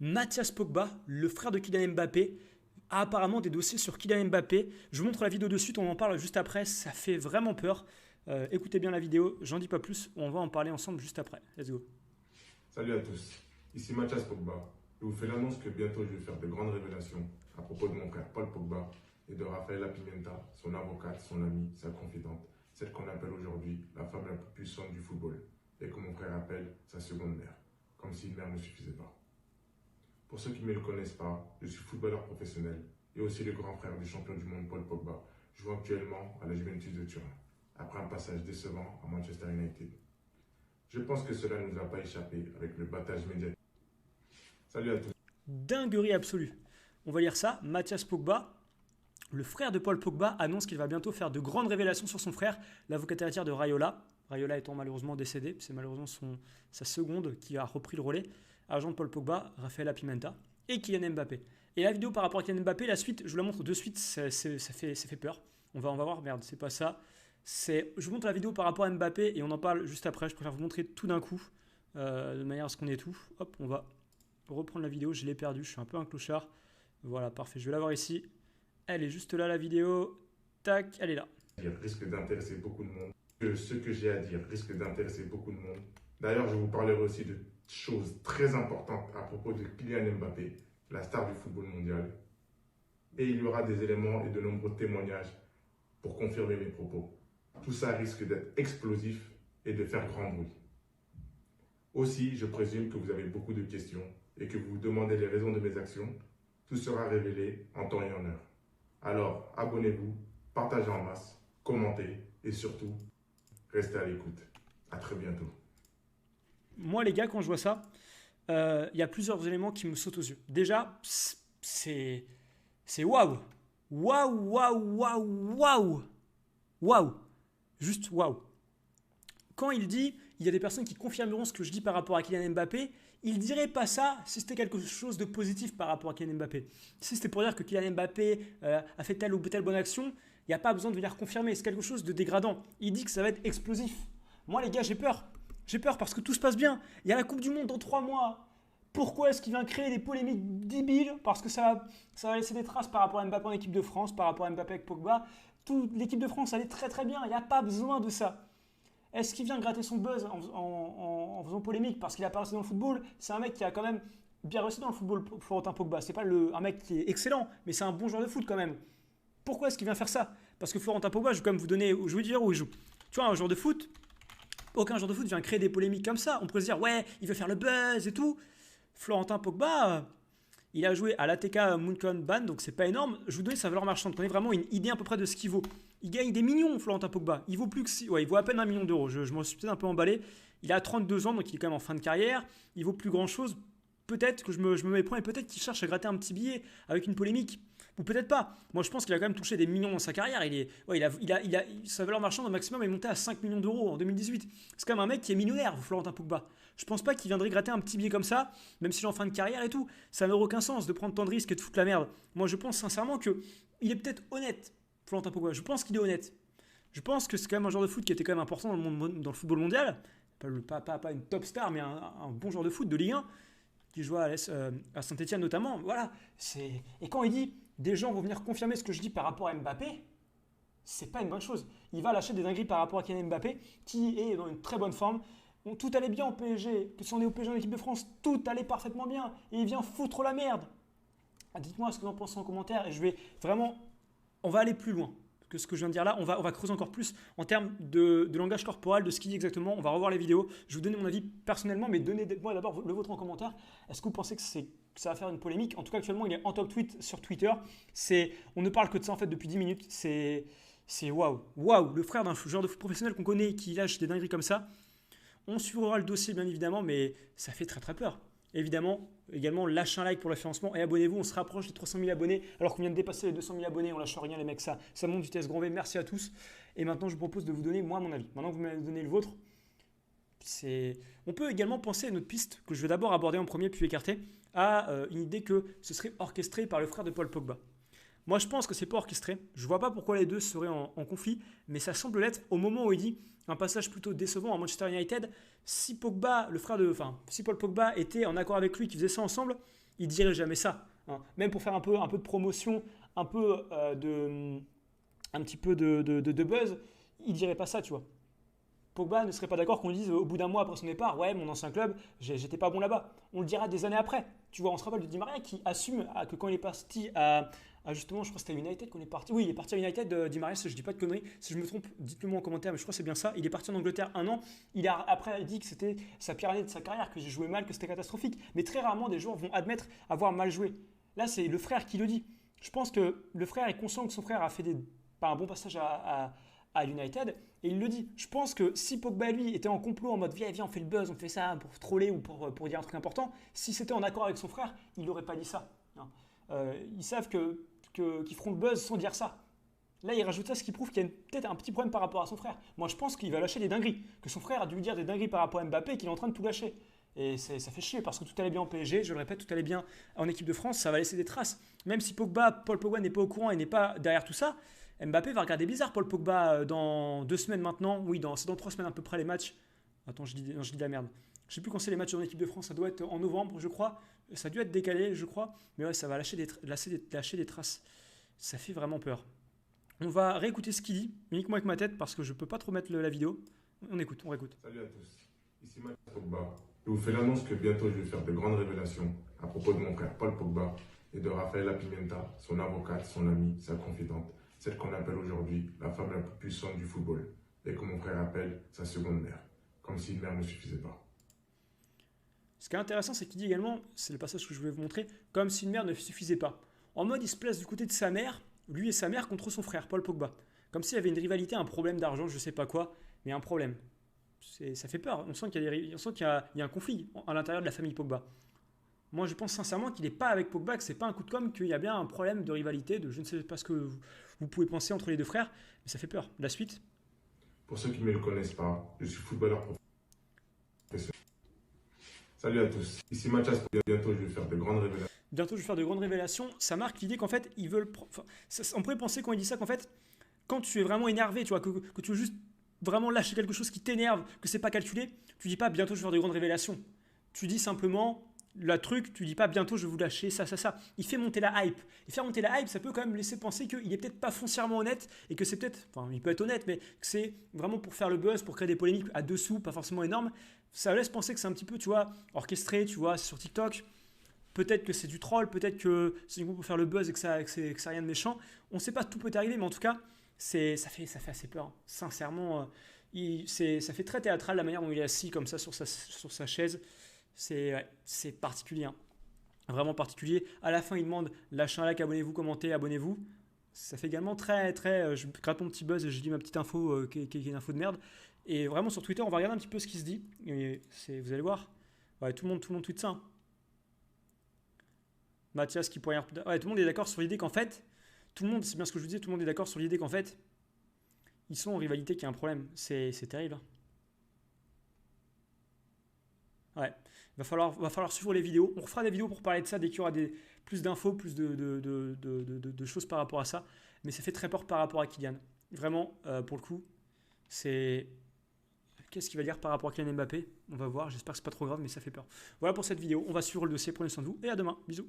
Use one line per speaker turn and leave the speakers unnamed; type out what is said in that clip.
Mathias Pogba, le frère de Kylian Mbappé, a apparemment des dossiers sur Kylian Mbappé. Je vous montre la vidéo de suite, on en parle juste après, ça fait vraiment peur. Écoutez bien la vidéo, j'en dis pas plus, on va en parler ensemble juste après. Let's go.
Salut à tous, ici Mathias Pogba. Je vous fais l'annonce que bientôt je vais faire de grandes révélations à propos de mon frère Paul Pogba et de Rafaela Pimenta, son avocate, son amie, sa confidente, celle qu'on appelle aujourd'hui la femme la plus puissante du football et que mon frère appelle sa seconde mère, comme si une mère ne suffisait pas. Pour ceux qui ne me le connaissent pas, je suis footballeur professionnel et aussi le grand frère du champion du monde Paul Pogba, jouant actuellement à la Juventus de Turin, après un passage décevant à Manchester United. Je pense que cela ne nous a pas échappé avec le battage médiatique. Salut à tous.
Dinguerie absolue. On va lire ça. Mathias Pogba, le frère de Paul Pogba, annonce qu'il va bientôt faire de grandes révélations sur son frère, l'avocat héritière de Raiola. Raiola étant malheureusement décédé, c'est malheureusement sa seconde qui a repris le relais. Agent de Paul Pogba, Rafaela Pimenta et Kylian Mbappé. Et la vidéo par rapport à Kylian Mbappé, la suite, je vous la montre de suite, ça fait peur. On va voir, merde, c'est pas ça. Je vous montre la vidéo par rapport à Mbappé et on en parle juste après. Je préfère vous montrer tout d'un coup, de manière à ce qu'on ait tout. Hop, on va reprendre la vidéo, je l'ai perdue, je suis un peu un clochard. Voilà, parfait, je vais la voir ici. Elle est juste là, la vidéo. Tac, elle est là.
Risque d'intéresser beaucoup de monde. Ce que j'ai à dire risque d'intéresser beaucoup de monde. D'ailleurs, je vous parlerai aussi de choses très importantes à propos de Kylian Mbappé, la star du football mondial. Et il y aura des éléments et de nombreux témoignages pour confirmer mes propos. Tout ça risque d'être explosif et de faire grand bruit. Aussi, je présume que vous avez beaucoup de questions et que vous vous demandez les raisons de mes actions. Tout sera révélé en temps et en heure. Alors, abonnez-vous, partagez en masse, commentez et surtout, restez à l'écoute. À très bientôt.
Moi, les gars, quand je vois ça, il y a plusieurs éléments qui me sautent aux yeux. Déjà, c'est waouh. Waouh, waouh, waouh, waouh. Waouh. Juste waouh. Quand il dit, il y a des personnes qui confirmeront ce que je dis par rapport à Kylian Mbappé, il dirait pas ça si c'était quelque chose de positif par rapport à Kylian Mbappé. Si c'était pour dire que Kylian Mbappé a fait telle ou telle bonne action, il n'y a pas besoin de venir confirmer. C'est quelque chose de dégradant. Il dit que ça va être explosif. Moi, les gars, j'ai peur. J'ai peur parce que tout se passe bien. Il y a la Coupe du Monde dans 3 mois. Pourquoi est-ce qu'il vient créer des polémiques débiles? Parce que ça va laisser des traces par rapport à Mbappé en équipe de France, par rapport à Mbappé avec Pogba. L'équipe de France allait très très bien. Il n'y a pas besoin de ça. Est-ce qu'il vient gratter son buzz en faisant polémique parce qu'il a pas réussi dans le football? C'est un mec qui a quand même bien réussi dans le football, Florentin Pogba. C'est pas un mec qui est excellent, mais c'est un bon joueur de foot quand même. Pourquoi est-ce qu'il vient faire ça? Parce que Florentin Pogba, je vais quand même je vais dire où il joue. Tu vois, un joueur de foot, aucun joueur de foot vient créer des polémiques comme ça. On pourrait se dire, ouais, il veut faire le buzz et tout. Florentin Pogba, il a joué à l'ATK München, donc c'est pas énorme. Je vous donne sa valeur marchande, qu'on ait vraiment une idée à peu près de ce qu'il vaut. Il gagne des millions, Florentin Pogba. Il vaut plus que il vaut à peine 1 million d'euros. Je m'en suis peut-être un peu emballé. Il a 32 ans, donc il est quand même en fin de carrière. Il vaut plus grand chose. Peut-être que je me mets point et peut-être qu'il cherche à gratter un petit billet avec une polémique. Ou peut-être pas. Moi, je pense qu'il a quand même touché des millions dans sa carrière. Sa valeur marchande au maximum est montée à 5 millions d'euros en 2018. C'est quand même un mec qui est millionnaire, Florentin Pogba. Je pense pas qu'il viendrait gratter un petit billet comme ça, même s'il est en fin de carrière et tout. Ça n'a aucun sens de prendre tant de risques et de foutre la merde. Moi, je pense sincèrement qu'il est peut-être honnête, Florentin Pogba. Je pense qu'il est honnête. Je pense que c'est quand même un joueur de foot qui était quand même important dans le football mondial. Pas une top star, mais un bon joueur de foot de Ligue 1 qui joue à Saint-Etienne notamment. Voilà. Et quand il dit des gens vont venir confirmer ce que je dis par rapport à Mbappé, c'est pas une bonne chose. Il va lâcher des dingueries par rapport à Kylian Mbappé, qui est dans une très bonne forme. Tout allait bien au PSG, que si on est au PSG en équipe de France, tout allait parfaitement bien. Et il vient foutre la merde. Dites-moi ce que vous en pensez en commentaire. Et je vais vraiment... On va aller plus loin que ce que je viens de dire là. On va creuser encore plus en termes de langage corporel, de ce qu'il dit exactement. On va revoir les vidéos. Je vais vous donner mon avis personnellement, mais donnez-moi d'abord le vôtre en commentaire. Est-ce que vous pensez que ça va faire une polémique? En tout cas, actuellement, il est en top tweet sur Twitter. On ne parle que de ça en fait depuis 10 minutes. C'est waouh. Waouh, le frère d'un joueur de foot professionnel qu'on connaît qui lâche des dingueries comme ça. On suivra le dossier bien évidemment, mais ça fait très très peur. Évidemment, également, lâchez un like pour le référencement et abonnez-vous. On se rapproche des 300 000 abonnés alors qu'on vient de dépasser les 200 000 abonnés. On lâche rien, les mecs. Ça monte vitesse grand V. Merci à tous. Et maintenant, je vous propose de vous donner, moi, mon avis. Maintenant que vous m'avez donné le vôtre, on peut également penser à une autre piste que je vais d'abord aborder en premier puis écarter, à une idée que ce serait orchestré par le frère de Paul Pogba. Moi, je pense que c'est pas orchestré. Je vois pas pourquoi les deux seraient en conflit, mais ça semble l'être au moment où il dit un passage plutôt décevant à Manchester United. Si Pogba, si Paul Pogba était en accord avec lui, qui faisait ça ensemble, il dirait jamais ça. Hein. Même pour faire un peu de promotion, un petit peu de buzz, il dirait pas ça, tu vois. Pogba ne serait pas d'accord qu'on dise au bout d'un mois après son départ, ouais, mon ancien club, j'étais pas bon là-bas. On le dira des années après. Tu vois, on se rappelle de Di Maria qui assume que quand il est parti à justement, je crois que c'était United qu'on est parti. Oui, il est parti à United, Di Maria, si je dis pas de conneries. Si je me trompe, dites-le moi en commentaire, mais je crois que c'est bien ça. Il est parti en Angleterre 1 an. Il a après dit que c'était sa pire année de sa carrière, que j'ai joué mal, que c'était catastrophique. Mais très rarement, des joueurs vont admettre avoir mal joué. Là, c'est le frère qui le dit. Je pense que le frère est conscient que son frère a fait pas un bon passage à United et il le dit. Je pense que si Pogba lui était en complot en mode viens, on fait le buzz, on fait ça pour troller ou pour dire un truc important, si c'était en accord avec son frère, il n'aurait pas dit ça. Ils savent qu'ils feront le buzz sans dire ça. Là, il rajoute ça, ce qui prouve qu'il y a peut-être un petit problème par rapport à son frère. Moi, je pense qu'il va lâcher des dingueries, que son frère a dû lui dire des dingueries par rapport à Mbappé et qu'il est en train de tout lâcher. Et ça fait chier parce que tout allait bien en PSG, je le répète, tout allait bien en équipe de France, ça va laisser des traces. Même si Paul Pogba n'est pas au courant et n'est pas derrière tout ça, Mbappé va regarder bizarre Paul Pogba dans 2 semaines maintenant. Oui, c'est dans 3 semaines à peu près les matchs. Attends, je dis de la merde. Je sais plus quand c'est les matchs en équipe de France, ça doit être en novembre, je crois. Ça a dû être décalé, je crois. Mais ouais, ça va lâcher des traces. Ça fait vraiment peur. On va réécouter ce qu'il dit, uniquement avec ma tête, parce que je peux pas trop mettre la vidéo. On réécoute.
Salut à tous, ici Mathias Pogba. Je vous fais l'annonce que bientôt je vais faire de grandes révélations à propos de mon frère Paul Pogba et de Rafaela Pimenta, son avocate, son amie, sa confidente, celle qu'on appelle aujourd'hui la femme la plus puissante du football et que mon frère appelle sa seconde mère, comme si une mère ne suffisait pas.
Ce qui est intéressant, c'est qu'il dit également, c'est le passage que je voulais vous montrer, comme si une mère ne suffisait pas. En mode, il se place du côté de sa mère, lui et sa mère, contre son frère, Paul Pogba. Comme s'il y avait une rivalité, un problème d'argent, je sais pas quoi, mais un problème. Ça fait peur. On sent qu'il y a un conflit à l'intérieur de la famille Pogba. Moi, je pense sincèrement qu'il n'est pas avec Pogba, que c'est pas un coup de com', qu'il y a bien un problème de rivalité, de je ne sais pas ce que vous pouvez penser entre les deux frères, mais ça fait peur. La suite.
Pour ceux qui ne me le connaissent pas, je suis footballeur professionnel. Salut à tous, ici Mathias Pogba. Bientôt je vais faire de grandes révélations.
Bientôt, je vais faire de grandes révélations. Ça marque l'idée qu'en fait, ils veulent. On pourrait penser quand il dit ça qu'en fait, quand tu es vraiment énervé, tu vois, que tu veux juste vraiment lâcher quelque chose qui t'énerve, que c'est pas calculé, tu dis pas bientôt je vais faire de grandes révélations. Tu dis simplement tu dis pas bientôt je vais vous lâcher ça. Il fait monter la hype. Et faire monter la hype, ça peut quand même laisser penser qu'il est peut-être pas foncièrement honnête et que c'est peut-être, enfin il peut être honnête, mais que c'est vraiment pour faire le buzz, pour créer des polémiques à dessous, pas forcément énormes. Ça laisse penser que c'est un petit peu, tu vois, orchestré, tu vois, c'est sur TikTok. Peut-être que c'est du troll, peut-être que c'est pour faire le buzz et que c'est rien de méchant. On ne sait pas, tout peut arriver, mais en tout cas, ça fait assez peur. Sincèrement, ça fait très théâtral la manière dont il est assis comme ça sur sa chaise. C'est particulier, hein. Vraiment particulier. À la fin, il demande lâchez un like, abonnez-vous, commentez, abonnez-vous. Ça fait également très, je gratte mon petit buzz et je dis ma petite info qui est une info de merde. Et vraiment sur Twitter, on va regarder un petit peu ce qui se dit. Et vous allez voir, ouais, tout le monde tweet ça. Hein. Mathias qui pourrait... Ouais, tout le monde est d'accord sur l'idée qu'en fait, c'est bien ce que je vous disais, tout le monde est d'accord sur l'idée qu'en fait, ils sont en rivalité, qu'il y a un problème. C'est terrible. Ouais, va falloir suivre les vidéos. On refera des vidéos pour parler de ça dès qu'il y aura plus d'infos, plus de choses par rapport à ça. Mais ça fait très peur par rapport à Kylian. Vraiment, pour le coup, c'est... Qu'est-ce qu'il va dire par rapport à Kylian Mbappé? On va voir, j'espère que c'est pas trop grave, mais ça fait peur. Voilà pour cette vidéo, on va suivre le dossier, prenez soin de vous et à demain, bisous.